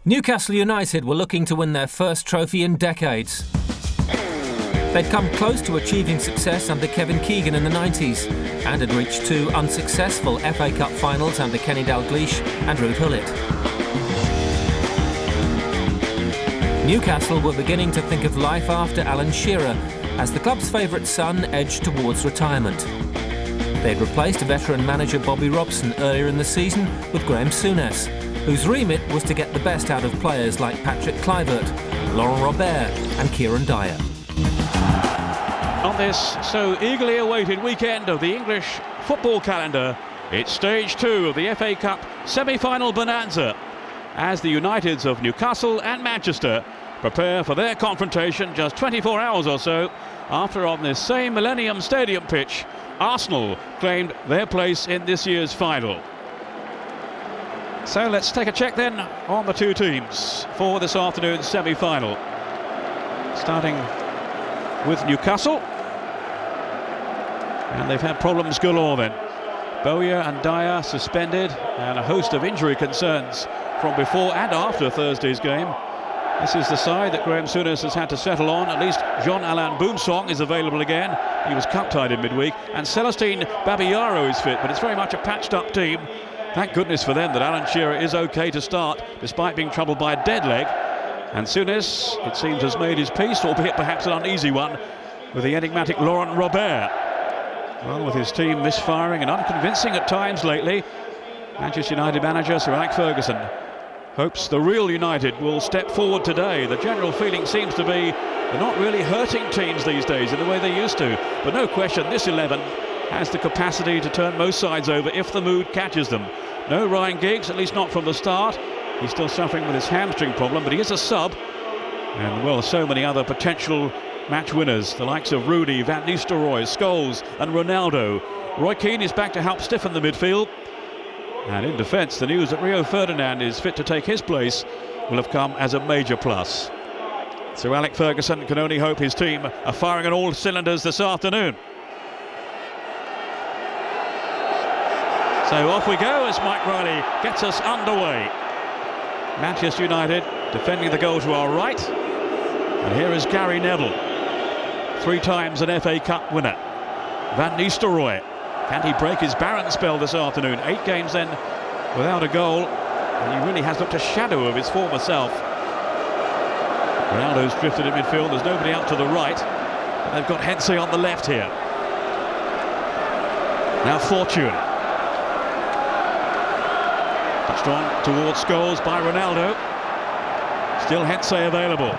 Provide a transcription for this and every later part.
Newcastle United were looking to win their first trophy in decades. They'd come close to achieving success under Kevin Keegan in the 90s and had reached two unsuccessful FA Cup finals under Kenny Dalglish and Ruud Gullit. Newcastle were beginning to think of life after Alan Shearer as the club's favourite son edged towards retirement. They'd replaced veteran manager Bobby Robson earlier in the season with Graham Souness, whose remit was to get the best out of players like Patrick Kluivert, Laurent Robert and Kieran Dyer. On this so eagerly awaited weekend of the English football calendar, it's stage 2 of the FA Cup semi-final bonanza as the Uniteds of Newcastle and Manchester prepare for their confrontation just 24 hours or so after, on this same Millennium Stadium pitch, Arsenal claimed their place in this year's final. So let's take a check then on the two teams for this afternoon's semi-final. Starting with Newcastle. And they've had problems galore then. Bowyer and Dyer suspended and a host of injury concerns from before and after Thursday's game. This is the side that Graham Souness has had to settle on. At least Jean-Alain Boumsong is available again. He was cup-tied in midweek. And Celestine Babayaro is fit, but it's very much a patched-up team. Thank goodness for them that Alan Shearer is OK to start, despite being troubled by a dead leg. And Souness, it seems, has made his peace, albeit perhaps an uneasy one, with the enigmatic Laurent Robert. Well, with his team misfiring and unconvincing at times lately, Manchester United manager Sir Alex Ferguson hopes the real United will step forward today. The general feeling seems to be they're not really hurting teams these days in the way they used to. But no question, this 11 has the capacity to turn most sides over if the mood catches them. No Ryan Giggs, at least not from the start. He's still suffering with his hamstring problem, but he is a sub. And, well, so many other potential match winners, the likes of Rudy, Van Nistelrooy, Scholes and Ronaldo. Roy Keane is back to help stiffen the midfield. And in defence, the news that Rio Ferdinand is fit to take his place will have come as a major plus. Sir Alex Ferguson can only hope his team are firing on all cylinders this afternoon. So off we go as Mike Riley gets us underway. Manchester United defending the goal to our right. And here is Gary Neville, 3 times an FA Cup winner. Van Nistelrooy, can he break his barren spell this afternoon? 8 games then without a goal, and he really has looked a shadow of his former self. Ronaldo's drifted in midfield, there's nobody out to the right. But they've got Hensey on the left here. Now Fortune. Touched on towards Scholes by Ronaldo. Still Hensey available.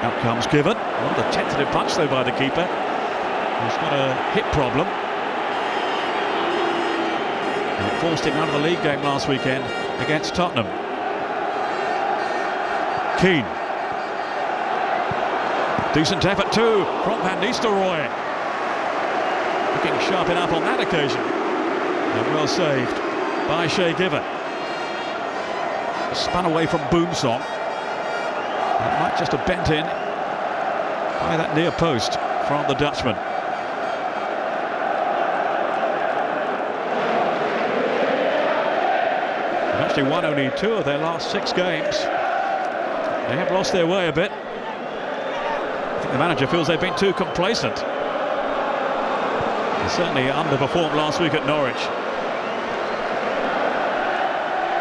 Out comes Given. Not a tentative punch though by the keeper. He's got a hip problem. And it forced him out of the league game last weekend against Tottenham. Keane. Decent effort too from Van Nistelrooy. Looking sharp enough on that occasion. And well saved by Shay Given. Spun away from Boumsong. That might just have bent in by that near post from the Dutchman. They've actually won only 2 of their last 6 games. They have lost their way a bit. I think the manager feels they've been too complacent. They certainly underperformed last week at Norwich.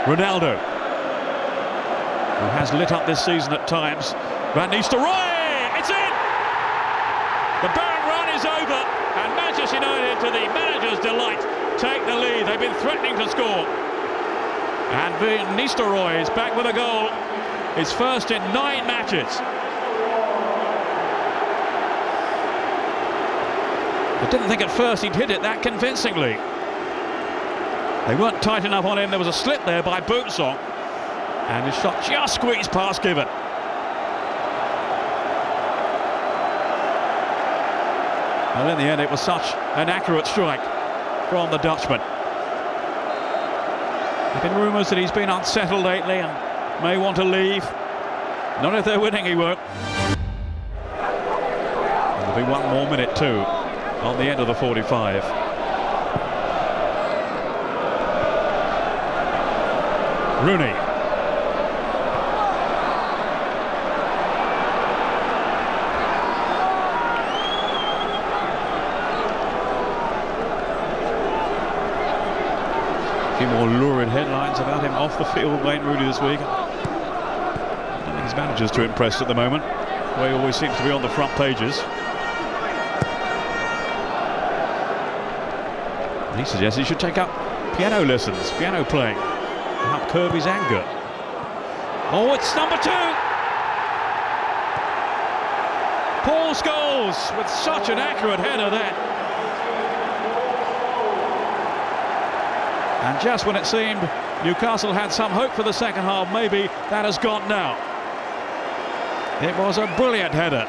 Ronaldo, who has lit up this season at times. Van Nistelrooy, it's in! The barren run is over, and Manchester United, to the manager's delight, take the lead. They've been threatening to score. And Van Nistelrooy is back with a goal. His first in 9 matches. I didn't think at first he'd hit it that convincingly. They weren't tight enough on him. There was a slip there by Boumsong. And his shot just squeezed past Given. And in the end, it was such an accurate strike from the Dutchman. There have been rumours that he's been unsettled lately and may want to leave. Not if they're winning, he won't. And there'll be 1 more minute too on the end of the 45. Rooney. A few more lurid headlines about him off the field, Wayne Rooney, this week. I don't think his manager's too impressed at the moment, where he always seems to be on the front pages. And he suggests he should take up piano lessons, piano playing, to help curb his anger. Oh, it's number 2! Paul Scholes with such an accurate header there. And just when it seemed Newcastle had some hope for the second half, maybe that has gone now. It was a brilliant header.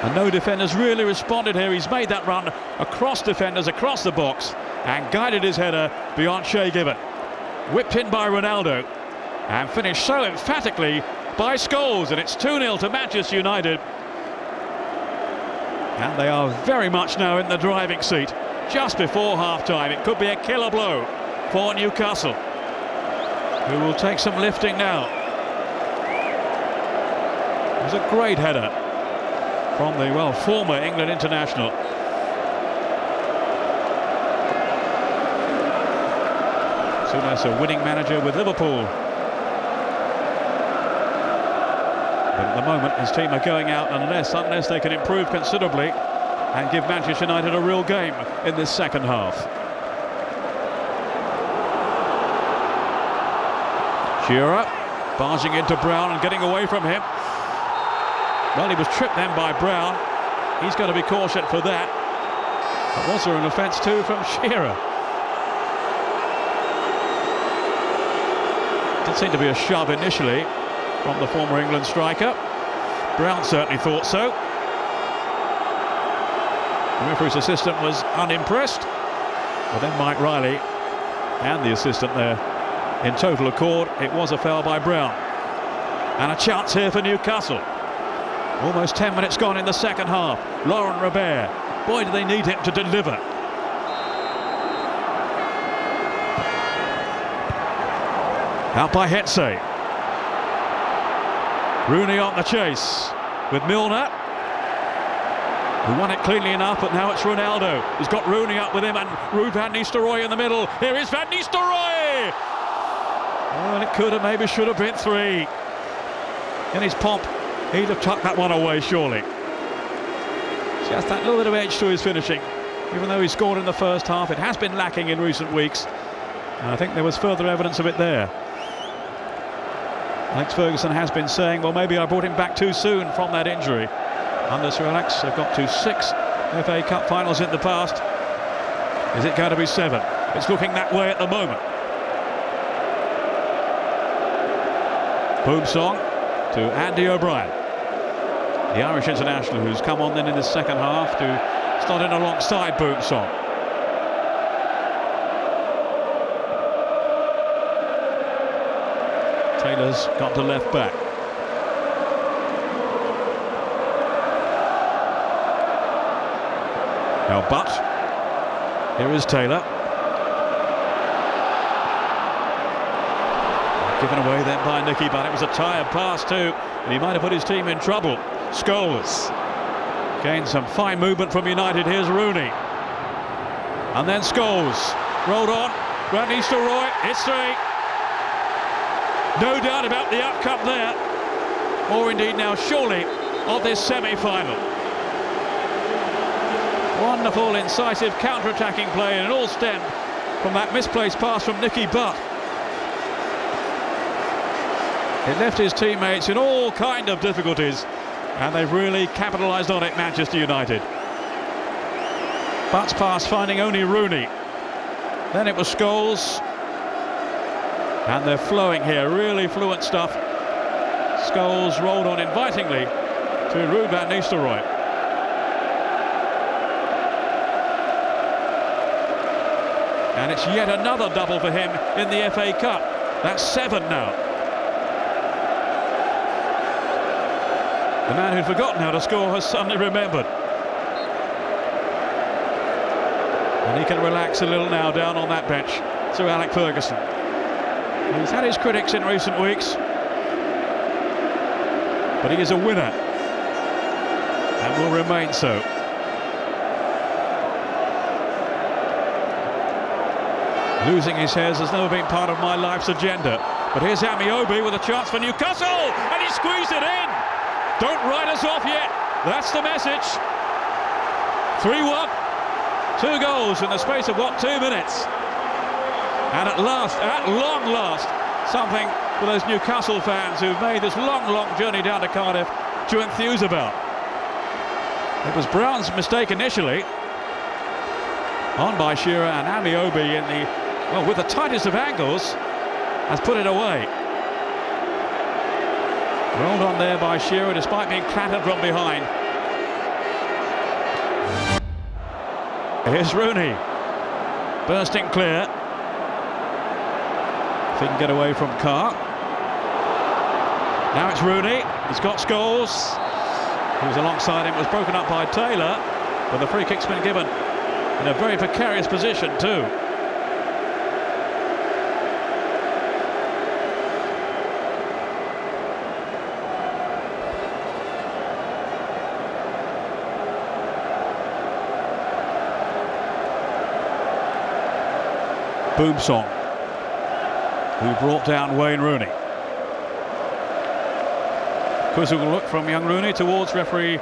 And no defenders really responded here. He's made that run across defenders, across the box, and guided his header beyond Shay Given. Whipped in by Ronaldo and finished so emphatically by Scholes, and it's 2-0 to Manchester United. And they are very much now in the driving seat. Just before half-time, it could be a killer blow for Newcastle, who will take some lifting now. It was a great header from the, well, former England international. Souness, a winning manager with Liverpool. But at the moment, his team are going out unless they can improve considerably and give Manchester United a real game in this second half. Shearer barging into Brown and getting away from him. Well, he was tripped then by Brown. He's going to be cautioned for that. But was there an offence too from Shearer? Did seem to be a shove initially from the former England striker. Brown certainly thought so. The referee's assistant was unimpressed. But then Mike Riley and the assistant there in total accord. It was a foul by Brown. And a chance here for Newcastle. Almost 10 minutes gone in the second half. Laurent Robert. Boy, do they need him to deliver. Out by Hetze. Rooney on the chase with Milner, who won it cleanly enough, but now it's Ronaldo. He's got Rooney up with him, and Ruud van Nistelrooy in the middle. Here is Van Nistelrooy! Well, it could have, maybe should have been 3. In his pomp, he'd have tucked that one away, surely. Just that little bit of edge to his finishing. Even though he scored in the first half, it has been lacking in recent weeks. And I think there was further evidence of it there. Alex Ferguson has been saying, well, maybe I brought him back too soon from that injury. Under Sir Alex, they've got to 6 FA Cup finals in the past. Is it going to be 7? It's looking that way at the moment. Boom song to Andy O'Brien, the Irish international, who's come on then in the second half to start in alongside Boom song. Taylor's got to left back. Now Butt. Here is Taylor. Given away then by Nicky Butt. It was a tired pass too, and he might have put his team in trouble. Scholes gained some fine movement from United. Here's Rooney. And then Scholes rolled on. Van Nistelrooy. It's 3. No doubt about the outcome there. Or indeed now surely of this semi-final. Wonderful, incisive counter-attacking play, and it all stemmed from that misplaced pass from Nicky Butt. It left his teammates in all kind of difficulties, and they've really capitalised on it, Manchester United. Butt's pass finding only Rooney. Then it was Scholes. And they're flowing here, really fluent stuff. Scholes rolled on invitingly to Ruud van Nistelrooy. And it's yet another double for him in the FA Cup. That's 7 now. The man who'd forgotten how to score has suddenly remembered. And he can relax a little now down on that bench. Sir Alex Ferguson. He's had his critics in recent weeks, but he is a winner and will remain so. Losing his hairs has never been part of my life's agenda. But here's Amiobi with a chance for Newcastle, and he squeezed it in. Don't write us off yet. That's the message. 3-1. 2 goals in the space of, 2 minutes. And at last, at long last, something for those Newcastle fans who've made this long journey down to Cardiff to enthuse about. It was Brown's mistake initially, on by Shearer, and Amiobi in the, with the tightest of angles, has put it away. Rolled on there by Shearer despite being clattered from behind. Here's Rooney, bursting clear. If he can get away from Carr. Now it's Rooney, he's got Scholes. He was alongside him, was broken up by Taylor, but the free kick's been given in a very precarious position too. Boomsong, who brought down Wayne Rooney. Quizzical look from young Rooney towards referee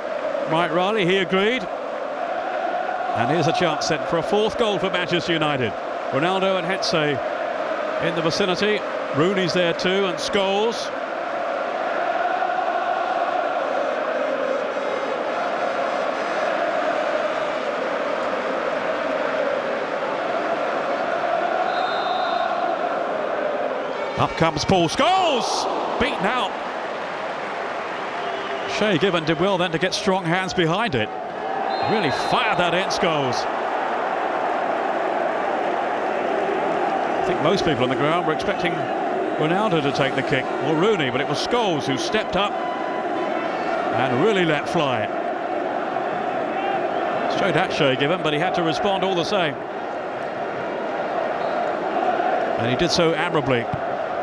Mike Riley. He agreed. And here's a chance set for a 4th goal for Manchester United. Ronaldo and Hetze in the vicinity. Rooney's there too, and Scholes. Up comes Paul Scholes, beaten out. Shay Given did well then to get strong hands behind it. Really fired that in, Scholes. I think most people on the ground were expecting Ronaldo to take the kick, or Rooney, but it was Scholes who stepped up and really let fly. Straight at Shay Given, but he had to respond all the same. And he did so admirably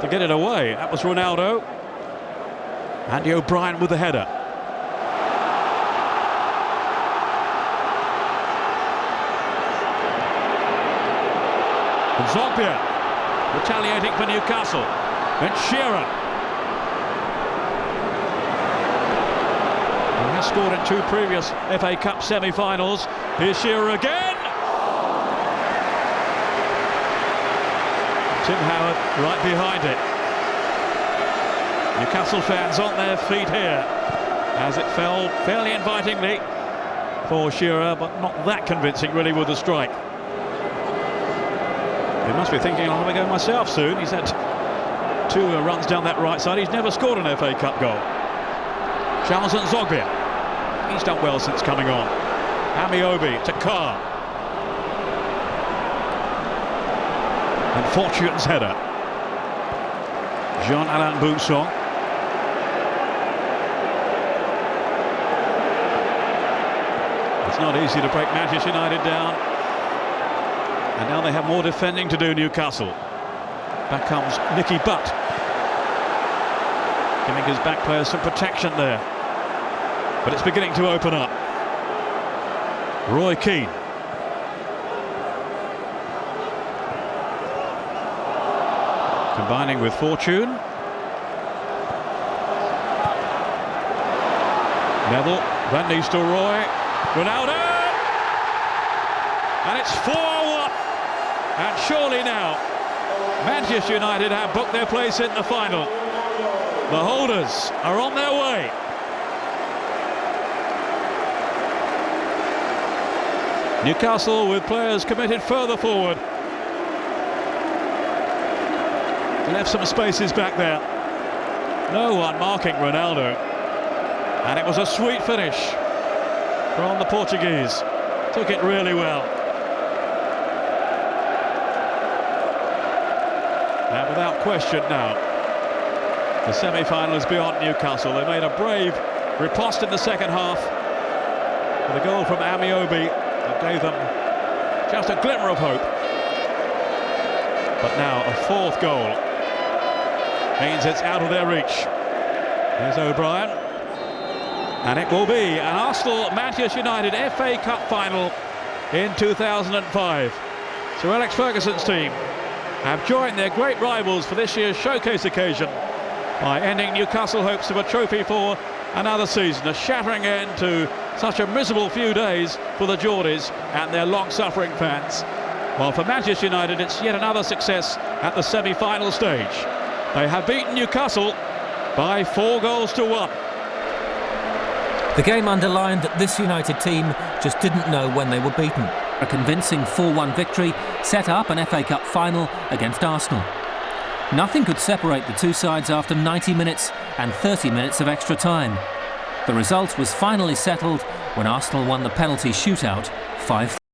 to get it away. That was Ronaldo. Andy O'Brien with the header. Zogbia retaliating for Newcastle. And Shearer, who has scored in 2 previous FA Cup semi-finals. Here's Shearer again. Tim Howard right behind it. Newcastle fans on their feet here as it fell fairly invitingly for Shearer, but not that convincing really with the strike. He must be thinking, I'll have a go myself soon. He's had 2 runs down that right side. He's never scored an FA Cup goal. Charles Zogbia, he's done well since coming on. Amiobi to Carr. And Fortune's header. Jean-Alain Boumsong. It's not easy to break Manchester United down. And now they have more defending to do, Newcastle. Back comes Nicky Butt, giving his back players some protection there. But it's beginning to open up. Roy Keane. Combining with Fortune. Neville, Van Nistelrooy, Ronaldo! And it's 4-1. And surely now, Manchester United have booked their place in the final. The holders are on their way. Newcastle with players committed further forward. Left some spaces back there. No one marking Ronaldo. And it was a sweet finish from the Portuguese. Took it really well. And without question now, the semi-final is beyond Newcastle. They made a brave riposte in the second half with a goal from Amiobi that gave them just a glimmer of hope. But now a 4th goal means it's out of their reach. Here's O'Brien. And it will be an Arsenal-Manchester United FA Cup final in 2005. Sir Alex Ferguson's team have joined their great rivals for this year's showcase occasion by ending Newcastle hopes of a trophy for another season. A shattering end to such a miserable few days for the Geordies and their long-suffering fans. While for Manchester United, it's yet another success at the semi-final stage. They have beaten Newcastle by 4-1. The game underlined that this United team just didn't know when they were beaten. A convincing 4-1 victory set up an FA Cup final against Arsenal. Nothing could separate the two sides after 90 minutes and 30 minutes of extra time. The result was finally settled when Arsenal won the penalty shootout 5-3.